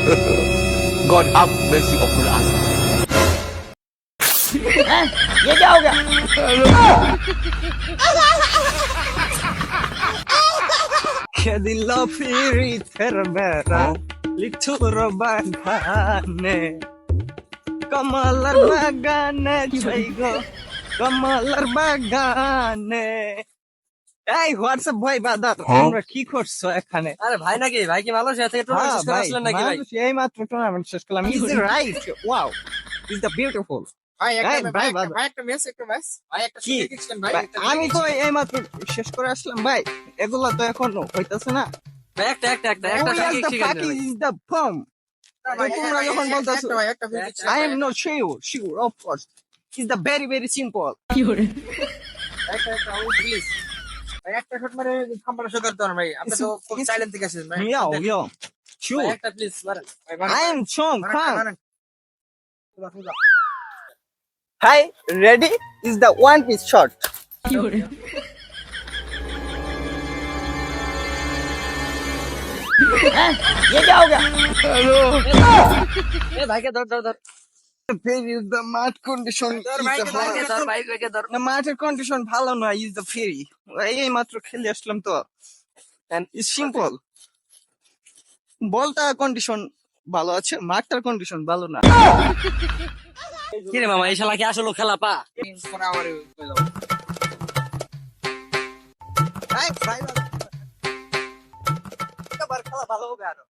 God have mercy upon us. ये क्या हो गया? che di la firi terbera lituro bagane kamalar bagane chaigo kamalar bagane এই WhatsApp ভাই বাদা তোমরা কি করছো এখানে? আরে ভাই নাকি? ভাই কি মালয়েশিয়া থেকে টুর্নামেন্ট শেষ করে ভাই আসলেন নাকি ভাই? মানুষ এই মাত্র টুর্নামেন্ট শেষ করলাম। Is it right? Wow, is the beautiful. ভাই এই, একটা ভাই, ভাই ভাই, ভাই একটা ম্যাচ ভাই একটা কি? শুনে গেছিলেন ভাই ভাই, আমি তো এই মাত্র শেষ করে আসলাম ভাই, এগুলা তো এখনো হইতাছে না। ভাই একটা ঠিক আছে ভাই। is the bomb. ভাই তোমরা যখন বলতাছো একটা ভাই একটা I am not sure of course. It's the very simple. একটা প্লিজ ভাই একটা শট মারে খাম্বাটা শো করতে পারেন ভাই আপনি তো খুব সাইলেন্ট থেকে আসেন ভাই Yo, ভাই sure. একটা প্লিজ মারেন ভাই I am strong, calm. মারেন Hi, ready? Is the one piece shot. ये क्या हो गया? ए भाई के धर Ferry is the mud condition. ধর is ভাই the কে ধর, hard. কে ধর ভাই কে ধর। না মাঠের কন্ডিশন ভালো নয়, ইজ দ্য ফেরি। এই মাত্র খেলে আসলাম তো, ইজ সিম্পল। বলটা কন্ডিশন ভালো আছে, মাঠটার কন্ডিশন ভালো না। কি রে মামা এই শালা কি আসলে খেলা পা? পরে আবার কই দাও এই, ভাই, এবার খেলা ভালো হবে আরো।